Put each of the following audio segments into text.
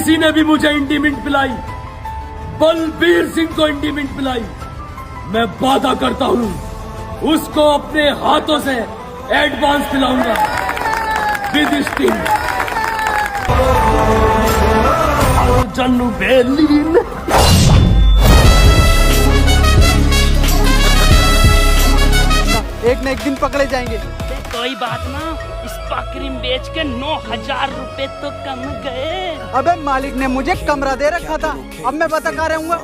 किसी ने भी मुझे इंटीमेंट पिलाई, बलबीर सिंह को इंटीमेंट पिलाई, मैं वादा करता हूं उसको अपने हाथों से एडवांस पिलाऊंगा विद स्टिंग। जन्नू बेलीन एक न एक दिन पकड़े जाएंगे। कोई बात ना, इस क्रीम बेच के 9,000 रुपए तो कम गए। अबे मालिक ने मुझे कमरा दे रखा था, अब मैं बता कहाँ रहूंगा।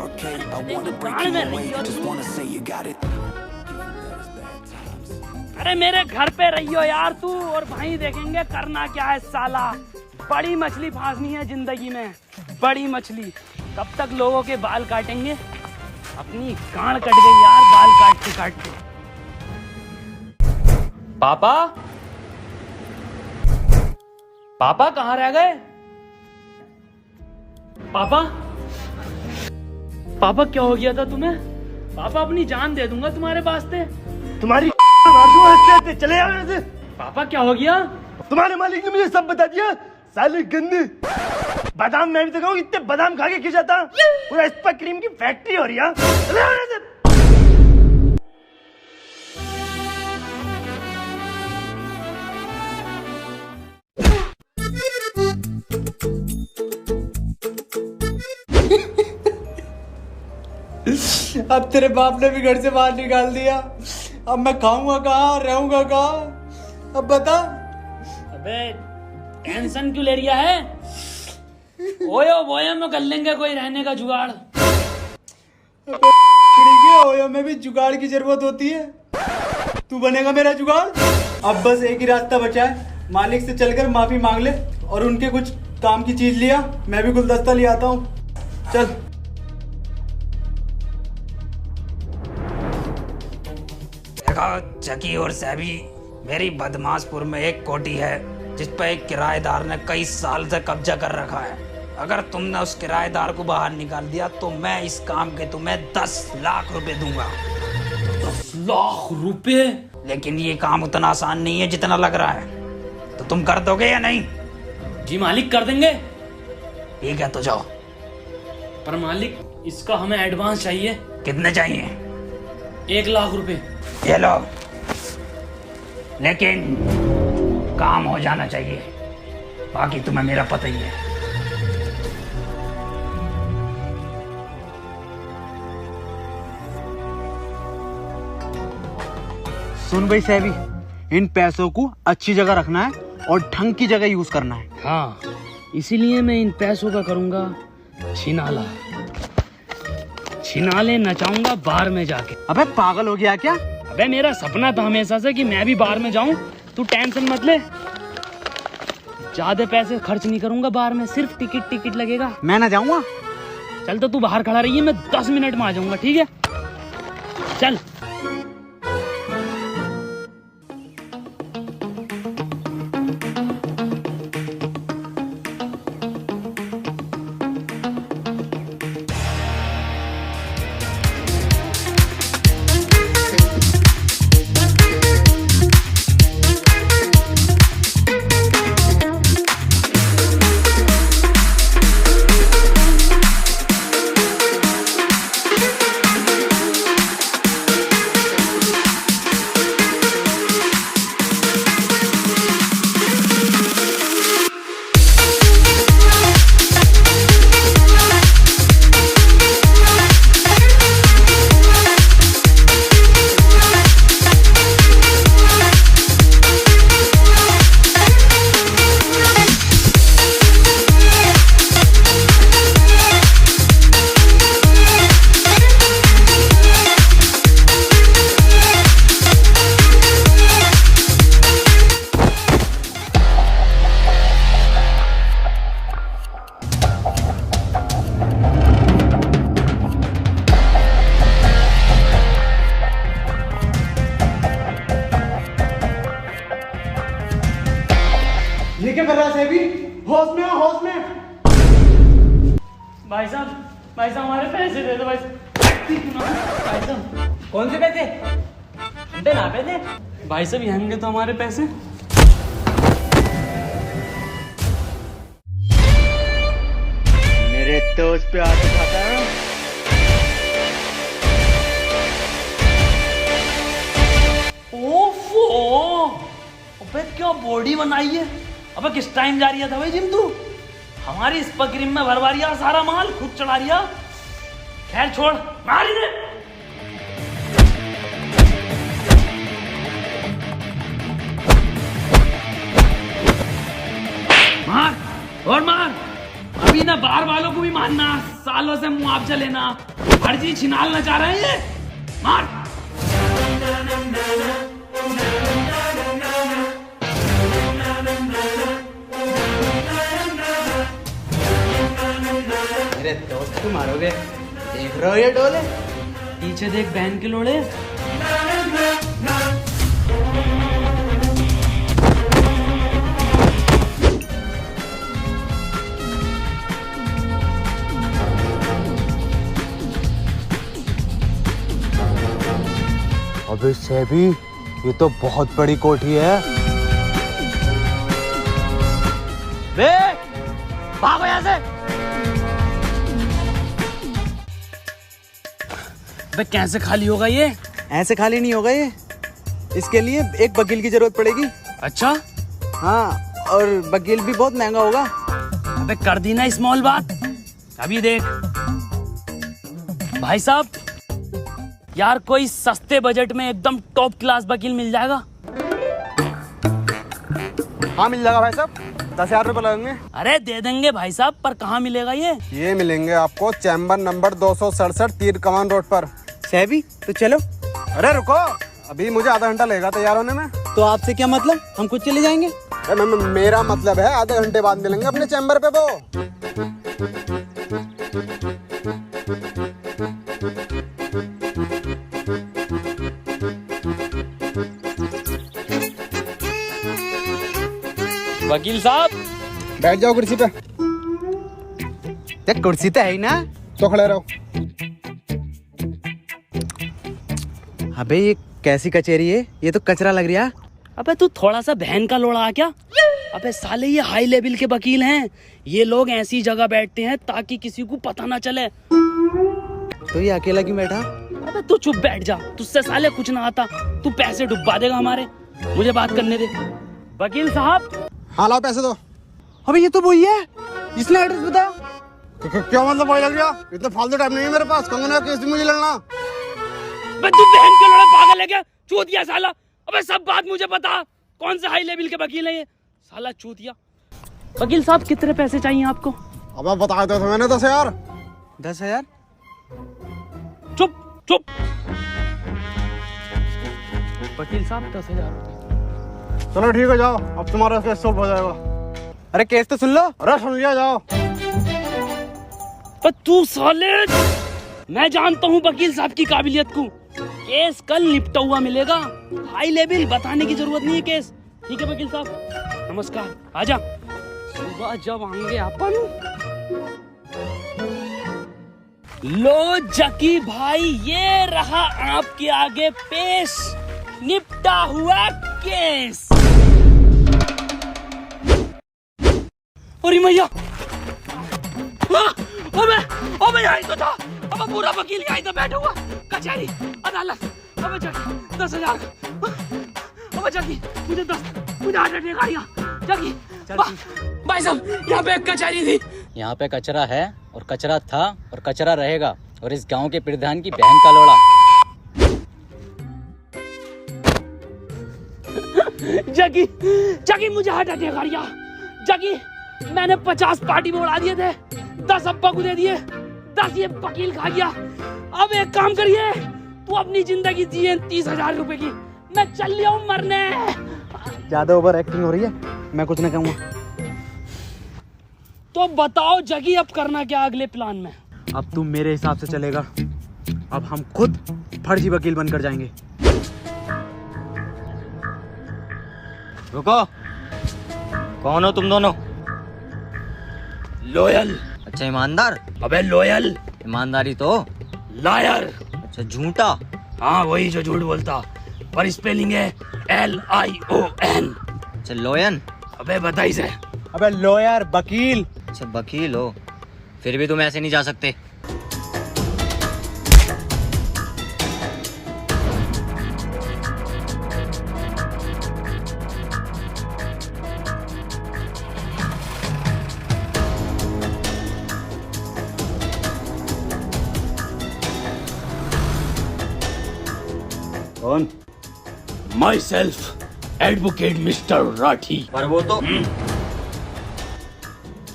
अरे मेरे घर पे रहियो यार तू, और भाई देखेंगे करना क्या है साला। बड़ी मछली फांसनी है जिंदगी में, बड़ी मछली। कब तक लोगों के बाल काटेंगे, अपनी गांड कट गई यार बाल काटते काटते। पापा पापा कहाँ रह गए? पापा पापा क्या हो गया था तुम्हें? पापा अपनी जान दे दूंगा तुम्हारे वास्ते। तुम्हारी मार दूंगा, चले जाओ यहाँ से। पापा क्या हो गया? तुम्हारे मालिक ने मुझे सब बता दिया, साले गंदे। बादाम मैं भी तो कहूँ, इतने बादाम खा के खिंचाता, पूरा स्पा क्रीम की फैक्ट्री हो रही है। चले जाओ यहाँ से। अब तेरे बाप ने भी घर से बाहर निकाल दिया, अब मैं खाऊंगा कहाँ, रहूंगा कहाँ, अब बता। अबे टेंशन क्यों ले रिया है? ओयो बोयो में कर लेंगे कोई रहने का जुगाड़। ओयो में भी जुगाड़ की जरूरत होती है, तू बनेगा मेरा जुगाड़। अब बस एक ही रास्ता बचा है, मालिक से चलकर माफी मांग ले और उनके कुछ काम की चीज लिया, मैं भी गुलदस्ता ले आता हूँ, चल। चकी और सैबी, मेरी बदमाशपुर में एक कोठी है जिस पर एक किराएदार ने कई साल से कब्जा कर रखा है। अगर तुमने उस किराएदार को बाहर निकाल दिया तो मैं इस काम के तुम्हें 10 लाख रुपए दूंगा। 10 लाख रुपए? लेकिन ये काम उतना आसान नहीं है जितना लग रहा है, तो तुम कर दोगे या नहीं? जी मालिक कर देंगे। ठीक है तो जाओ। पर मालिक इसका हमें एडवांस चाहिए। कितने चाहिए? 1 लाख रुपए। ये लो, लेकिन काम हो जाना चाहिए, बाकी तुम्हें मेरा पता ही है। सुन भाई सैबी, इन पैसों को अच्छी जगह रखना है और ढंग की जगह यूज करना है। हाँ, इसीलिए मैं इन पैसों का करूंगा छिनाला। छिनाले नचाऊंगा बार में जाके। अबे पागल हो गया क्या? अबे मेरा सपना था हमेशा से कि मैं भी बार में जाऊं। तू टेंशन मत ले, ज्यादा पैसे खर्च नहीं करूंगा बार में, सिर्फ टिकट लगेगा। मैं ना जाऊंगा? चल तो तू बाहर खड़ा रही है, मैं 10 मिनट में आ जाऊंगा, ठीक है? चल। ये क्या कर रहा है अभी? होश में, होश में। भाई साहब हमारे पैसे दे दो भाई साहब। कौन से पैसे? दे ना पैसे। भाई साहब ये होंगे तो हमारे पैसे। दोस्त पे हाथ उठाता है। ओफो, अबे क्या बॉडी बनाई है। अबे किस टाइम जा रही है था भाई जिम तू? हमारी इस क्रीम में भरवा रिया सारा माल, खुद चढ़ा रिया। खैर छोड़, मार इधर। मार और मार। अभी ना बाहर वालों को भी मारना, सालों से मुआवजा लेना, फर्जी छिनालना चाह रहे हैं ये। मार। मेरे दोस्त को मारोगे? देख रहे हो ये डोले? पीछे देख बहन के लोड़े। अबे सैबी, ये तो बहुत बड़ी कोठी है। भागो यहाँ से। बे कैसे खाली होगा ये? ऐसे खाली नहीं होगा ये, इसके लिए एक वकील की जरूरत पड़ेगी। अच्छा, हाँ, और वकील भी बहुत महंगा होगा। अबे कर दी ना स्मॉल बात। अभी देख भाई साहब, यार कोई सस्ते बजट में एकदम टॉप क्लास वकील मिल जाएगा? हाँ मिल जाएगा भाई साहब, 10,000 रुपये लगेंगे। अरे दे देंगे भाई साहब, पर कहाँ मिलेगा ये? मिलेंगे आपको चैम्बर नंबर 267 तीर कमान रोड पर। सैबी तो चलो। अरे रुको, अभी मुझे आधा घंटा लगेगा तैयार होने में। तो आपसे क्या मतलब, हम खुद चले जाएंगे? मेरा मतलब है आधे घंटे बाद मिलेंगे अपने चैम्बर पे। वो वकील साहब बैठ जाओ कुर्सी पे। देख कुर्सी तो है ही ना। तो खड़े रहो। अबे ये कैसी कचेरी है, ये तो कचरा लग रहा है। अबे तू थोड़ा सा बहन का लोड़ा आ क्या? अबे साले ये हाई लेवल के वकील हैं। ये लोग ऐसी जगह बैठते हैं ताकि किसी को पता ना चले। तो ये अकेला क्यों बैठा? अबे तू चुप बैठ जा, तुझसे साले कुछ ना आता। तू पैसे डुबा देगा हमारे। मुझे बात करने दे। वकील साहब। हाँ लाओ पैसे दो। अबे ये तो वही है, इसने एड्रेस बताया। क्या मतलब वही लग गया? इतना फालतू टाइम नहीं है मेरे पास, कंगना केस भी मुझे लड़ना। बे तू बहन के लोड़ा पागल है क्या? चूतिया साला। अबे सब बात मुझे बता, कौन से हाई लेवल के वकील है ये? साला चूतिया। वकील साहब कितने पैसे चाहिए आपको? अब आप बता दो मैंने 10,000। 10,000? चुप चुप। वकील साहब 10,000। चलो ठीक है, जाओ, अब तुम्हारा केस सॉल्व हो जाएगा। अरे केस तो सुन लो। अरे सुन लिया, जाओ। पर तू साले, मैं जानता हूँ वकील साहब की काबिलियत को। केस कल निपटा हुआ मिलेगा। हाई लेवल बताने की जरूरत नहीं है केस। ठीक है वकील साहब, नमस्कार। आजा, सुबह जब आएंगे अपन। लो जकी भाई, ये रहा आपके आगे पेश निपटा हुआ केस। अरे मैया, अबे यही तो था। अब पूरा वकील यही तो बैठा हुआ। कचहरी, अदालत। अबे जकी 10,000। अबे जकी मुझे हार्ट अटैक आ गया। जकी भाई साहब, यहाँ पे एक कचहरी थी। यहाँ पे कचरा है और कचरा था और कचरा रहेगा, और इस गांव के प्रधान की बहन का लोड़ा। जगी मुझे हार्ट अटैक आ गया। जगी मैंने 50 पार्टी में उड़ा दिए थे, 10 अब्बा को दे दिए, 10 ये वकील खा गया। अब एक काम करिए, तू अपनी जिंदगी जिए 30,000 रुपए की। मैं चल लिया हूँ मरने। ज्यादा ओवर एक्टिंग हो रही है, मैं कुछ नहीं कहूँगा। तो बताओ जगी, अब करना क्या अगले प्लान में? अब तुम मेरे हिसाब से चलेगा। अब हम खुद फर्जी वकील बनकर जाएंगे। रुको, कौन हो तुम दोनों? लॉयल। अच्छा ईमानदार? अबे लॉयल। ईमानदारी तो। लायर। अच्छा झूठा? हाँ वही जो झूठ बोलता, पर स्पेलिंग है LION। अच्छा लोयन? अबे बताई से। अबे लॉयर, वकील। अच्छा वकील हो? फिर भी तुम ऐसे नहीं जा सकते। कौन? My self advocate mister Rathi. पर वो तो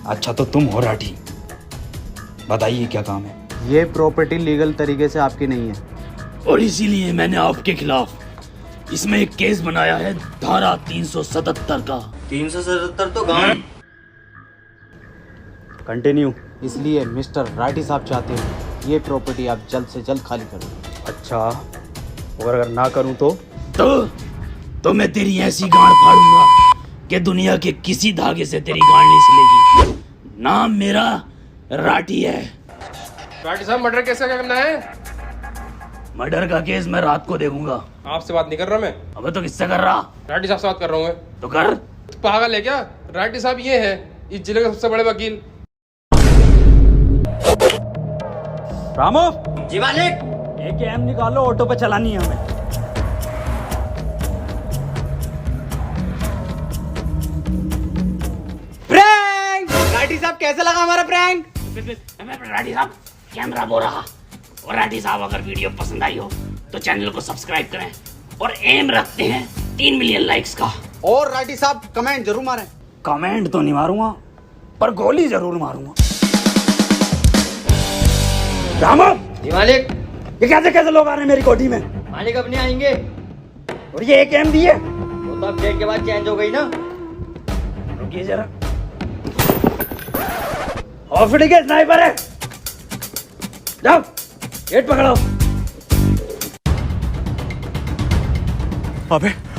अच्छा तो तुम हो राठी, बताइए क्या काम है? ये प्रॉपर्टी लीगल तरीके से आपकी नहीं है। और इसीलिए मैंने आपके खिलाफ इसमें एक केस बनाया है, धारा 377 का। 377 तो गाँव। कंटिन्यू। इसलिए मिस्टर राठी साहब चाहते हैं ये प्रॉपर्टी आप जल्द से जल्द खाली कर दो। अच्छा, और अगर ना करूं तो मैं तेरी ऐसी गांड फाड़ूंगा कि दुनिया के किसी धागे से तेरी गांड नहीं सिलेगी। नाम मेरा राठी है। राठी साहब मर्डर केस का क्या करना है? मर्डर का केस मैं रात को देखूंगा। आपसे बात नहीं कर रहा मैं, अबे तो किससे कर रहा? राठी साहब से बात कर रहा हूँ मैं। तो कर। पागल है क्या? राठी साहब ये है इस जिले के सबसे बड़े वकील। रामो, जी मालिक। एक एम निकालो, ऑटो पे चलानी है हमें। प्रैंक! राठी साहब कैसे लगा हमारा प्रैंक? राठी साहब कैमरा बोल रहा। और राठी साहब अगर वीडियो पसंद आई हो तो चैनल को सब्सक्राइब करें और एम रखते हैं 3 मिलियन लाइक्स का। और राठी साहब कमेंट जरूर मारें। कमेंट तो नहीं मारूंगा पर गोली जरूर मारूंगा। रामो, जी मालिक। ये कैसे लोग आ रहे हैं मेरी कोठी में? मालिक अब नहीं आएंगे। और ये एक एम भी है। वो तो अपडेट के बाद चेंज हो गई ना। रुकिए जरा। हॉस्पिटल के स्नाइपर है, जाओ गेट पकड़ो।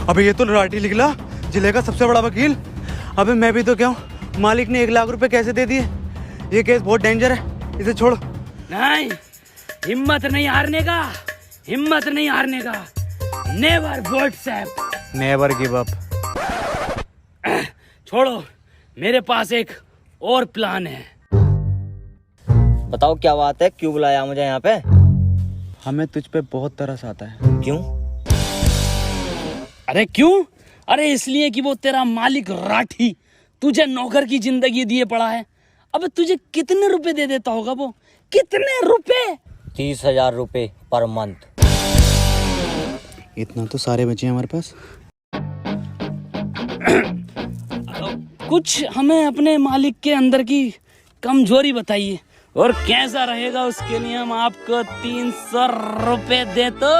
अबे ये तो राठी निकला, जिले का सबसे बड़ा वकील। अबे मैं भी तो क्या हूँ, मालिक ने 1 लाख रुपए कैसे दे दिए। ये केस बहुत डेंजर है, इसे छोड़ो। नहीं, हिम्मत नहीं हारने का, हिम्मत नहीं हारने का। Never WhatsApp. Never give up. छोड़ो, मेरे पास एक और प्लान है। बताओ क्या बात है, क्यों बुलाया मुझे यहाँ पे? हमें तुझ पे बहुत तरस आता है। क्यों? अरे क्यों? अरे इसलिए कि वो तेरा मालिक राठी तुझे नौकर की जिंदगी दिए पड़ा है। अब तुझे कितने रुपए दे देता होगा वो? कितने रुपए? 30,000 रुपए पर मंथ। इतना तो सारे बचे हैं हमारे पास। कुछ हमें अपने मालिक के अंदर की कमजोरी बताइए और कैसा रहेगा उसके लिए हम आपको 300 रुपए दे तो।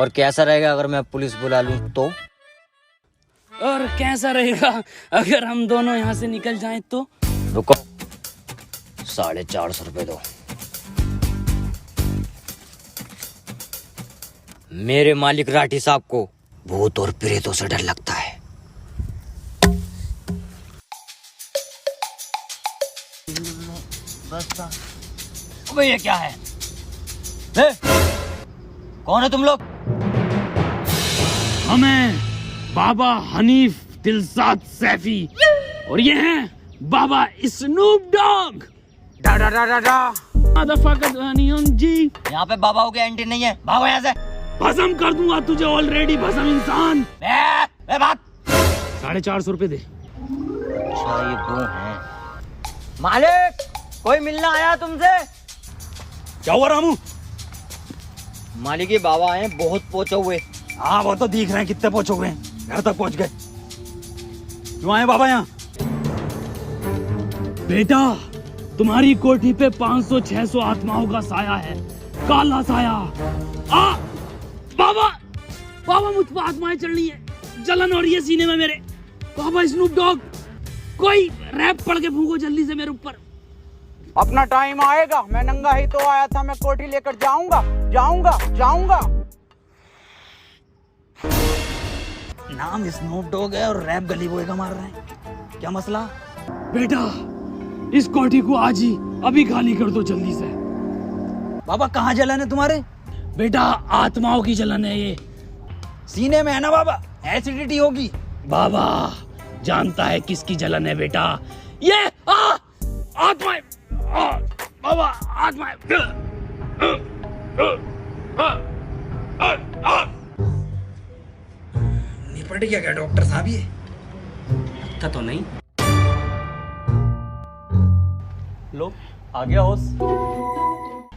और कैसा रहेगा अगर मैं पुलिस बुला लूं तो? और कैसा रहेगा अगर हम दोनों यहाँ से निकल जाएं तो? रुको, 450 रुपए दो। मेरे मालिक राठी साहब को भूत और प्रेतों से डर लगता है। अबे ये क्या है? कौन है तुम लोग? हमें बाबा हनीफ दिलसाद सैफी और ये हैं बाबा स्नूप डॉग। डा डा डा डा डा। जी यहाँ पे बाबाओं की एंट्री नहीं है, भागो यहाँ से। भस्म कर दूंगा तुझे ऑलरेडी भस्म इंसान। बात 450 रुपए दे। अच्छा ये वो है। मालिक, कोई मिलना आया तुमसे? क्या हुआ रामू? मालिक ये बाबा आए हैं, बहुत पहुंचे हुए। हाँ वो तो दिख रहे हैं, कितने पहुंचे हुए हैं, घर तक पहुंच गए। क्यों आए बाबा यहाँ? बेटा तुम्हारी कोठी पे 500-600 आत्माओं का साया है, काला साया। बाबा बाबा मुझ पर आत्माएं चढ़ रही है, जलन हो रही है सीने में मेरे। बाबा स्नूप डॉग, कोई रैप पढ़ के फूंको जल्दी से मेरे ऊपर। अपना टाइम आएगा, मैं नंगा ही तो आया था, मैं कोठी लेकर जाऊंगा जाऊंगा जाऊंगा। नाम स्नूप डॉग है और रैप गली बॉय का मार रहे हैं, क्या मसला? बेटा इस कोठी को आज ही अभी खाली कर दो जल्दी से। बाबा कहाँ जलन है तुम्हारे? बेटा आत्माओं की जलन है ये। सीने में है ना बाबा, एसिडिटी होगी। बाबा जानता है किसकी जलन है बेटा। ये आत्माएं बाबा हाथ में निपट गया क्या डॉक्टर साहब ये? लगता तो नहीं। लो आ गया होश।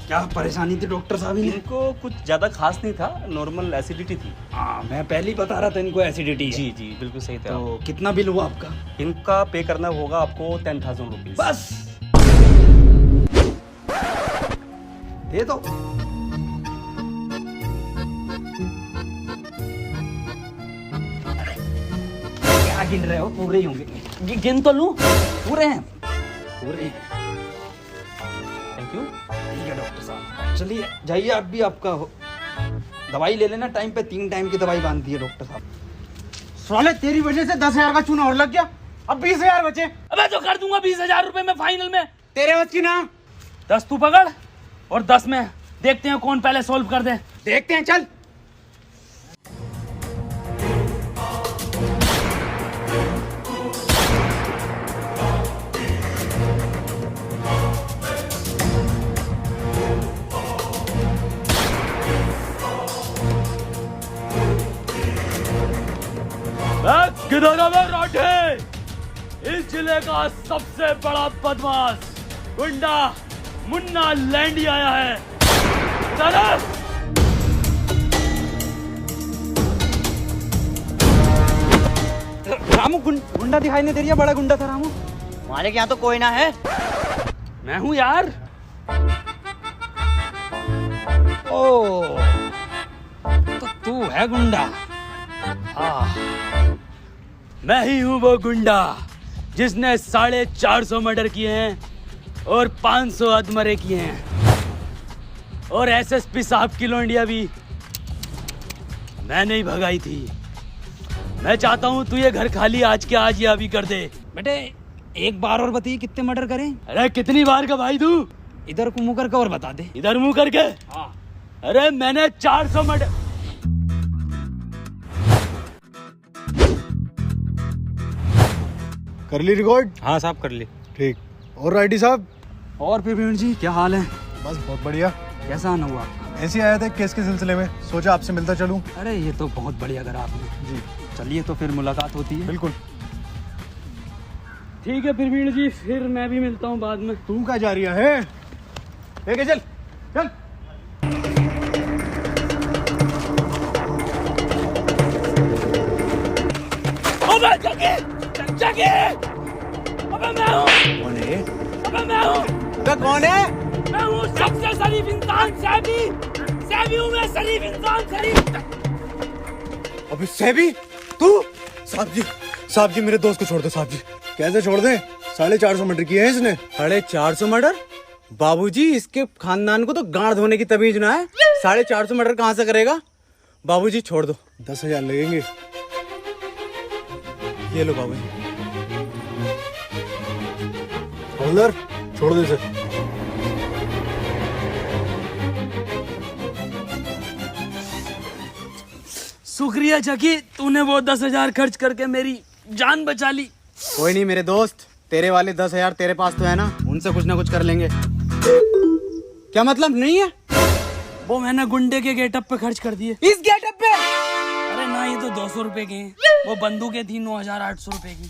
क्या परेशानी थी डॉक्टर साहब? इनको कुछ ज्यादा खास नहीं था, नॉर्मल एसिडिटी थी। हाँ, मैं पहले ही बता रहा था इनको एसिडिटी है। जी जी बिल्कुल सही था। तो कितना बिल हुआ आपका? इनका पे करना होगा आपको 10,000 रुपीज। बस दे दो। क्या गिन रहे हो? पूरे ही होंगे। गिन तो लूं। पूरे हैं, पूरे हैं। Thank you. ठीक है डॉक्टर साहब, चलिए जाइए आप भी। आपका दवाई ले लेना टाइम पे। 3 टाइम की दवाई बांधती है डॉक्टर साहब। साले तेरी वजह से 10,000 का चूना और लग गया, अब 20,000 बचे। अबे तो कर दूंगा 20,000 रुपए में फाइनल में। तेरे बस की ना। 10 तू पकड़ और 10 में देखते हैं कौन पहले सोल्व कर दे। देखते हैं, चल। किधर है राठे? इस जिले का सबसे बड़ा बदमाश गुंडा मुन्ना लैंडी आया है। रामू गुंडा दिखाई नहीं दे रही है? बड़ा गुंडा था रामू। हमारे यहाँ तो कोई ना है। मैं हूं यार। ओ तो तू है गुंडा? मैं ही हूँ वो गुंडा जिसने 450 मर्डर किए हैं और 500 अधमरे किए हैं, और एसएसपी साहब की लोंडिया भी मैंने ही भगाई थी। मैं चाहता हूँ तू ये घर खाली आज के आज ही अभी कर दे। बेटे एक बार और बताइए कितने मर्डर करें? अरे कितनी बार का भाई तू? इधर को मुंह करके और बता दे। इधर मुंह करके? हाँ। अरे मैंने 400 मर्डर। कर ली रिकॉर्ड? हाँ साहब कर ली। ठीक। और राइटी साहब? और प्रवीण जी क्या हाल है? बस बहुत बढ़िया। कैसा आना हुआ? ऐसे आया था केस के सिलसिले में, सोचा आपसे मिलता चलूं। अरे ये तो बहुत बढ़िया करा आपने जी। चलिए तो फिर मुलाकात होती है। बिल्कुल। ठीक है प्रवीण जी, फिर मैं भी मिलता हूँ बाद में। तू क्या जा रहा है? लेके चल चल। अबे जगी! जगी! अबे मैं हूँ! कौन है? अबे मैं हूँ! अबे कौन है? मैं हूँ सबसे शरीफ इंसान, सैबी! सैबी हूँ मैं, शरीफ इंसान, शरीफ! अबे सैबी तू? साहब जी मेरे दोस्त को छोड़ दो साहब जी। कैसे छोड़ दें? 450 मर्डर किए हैं इसने। 450 मर्डर? बाबूजी इसके खानदान को तो गांड धोने की तमीज ना है। 450 मर्डर कहाँ से करेगा? बाबूजी छोड़ दो। 10,000 लगेंगे। ये लो बाबूजी। हवलदार छोड़ दे इसे। शुक्रिया जगी, तूने वो 10,000 खर्च करके मेरी जान बचा ली। कोई नहीं मेरे दोस्त, तेरे वाले 10,000 तेरे पास तो है ना, उनसे कुछ ना कुछ कर लेंगे। क्या मतलब नहीं है? वो मैंने गुंडे के गेटअप पे खर्च कर दिए। इस गेटअप पे? अरे ना, ये तो 200 रुपए के हैं। वो बंदूकें थी 9,800 रुपए की।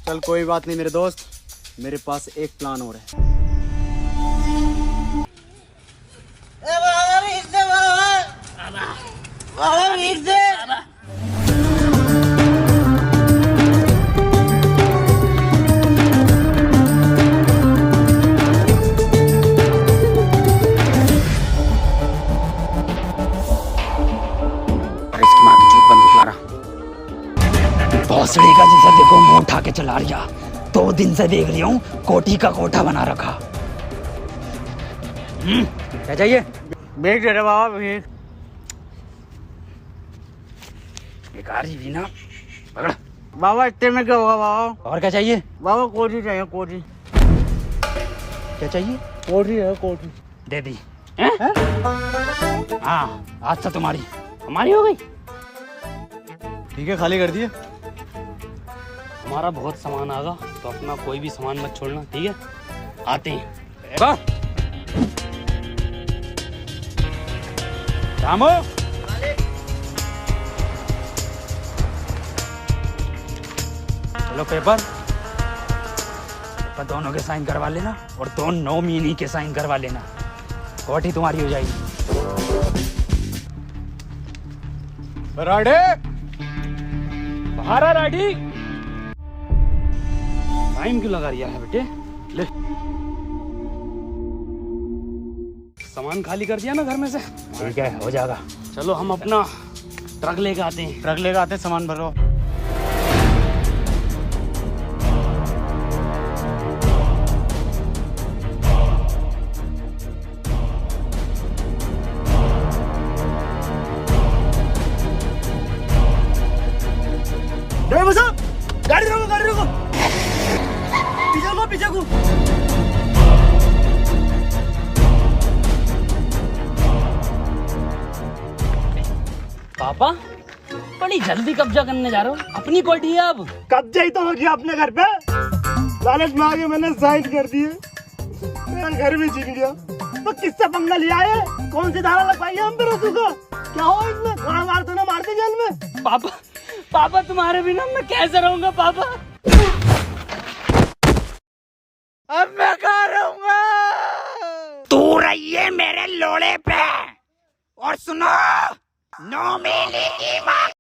चल कोई बात नहीं मेरे दोस्त, मेरे पास एक प्लान और है। इसकी माँ की चूत बंदूक ला रहा। भोसड़ी का जैसा देखो मुंह उठा के चला रहा। 2 दिन से देख रही हूँ, कोठी का कोठा बना रखा। क्या चाहिए? भेज दे रहे बाबा, भेज। बेकारी भी ना। पकड़। बाबा इतने में क्या होगा बाबा? और क्या चाहिए? बाबा कोठी चाहिए, कोठी। क्या चाहिए? कोठी है, कोठी। दे दी। हाँ आज से तुम्हारी। हमारी हो गई। ठीक है, खाली कर दिए। हमारा बहुत सामान आगा, तो अपना कोई भी सामान मत छोड़ना, ठीक है? आते हैं। रामो, चलो पेपर दोनों के साइन करवा लेना और दोनों नॉमिनी के साइन करवा लेना। कोठी तुम्हारी हो जाएगी। राडे, बाहर आ राडी। टाइम क्यों लगा रिया है बेटे? ले, सामान खाली कर दिया ना घर में से? ठीक है, हो जाएगा। चलो हम अपना ट्रक लेकर आते हैं। ट्रक लेकर आते, सामान भरो। ड्राइवर साहब, गाड़ी रोको, गाड़ी रोको। पीछे को, पीछे को। पापा, बड़ी जल्दी कब्जा करने जा रहे हो? अपनी कोठी है अब। कब्जा ही तो हो गया अपने घर पे। लालच में आके मैंने साइन कर दिए, मेरा घर भी छीन गया। तो किससे पंगा लिया है? कौन सी धारा लगवाई है हम पे रसू का? क्या हो इसमें? थोड़ा मार तो ना मारते जेल में। पापा, पापा तुम्हारे बिना मैं कैसे रहूंगा पापा? अब मैं कहाँ रहूंगा? तू रहिए मेरे लोड़े पे और सुनो, नॉमिनी की मांग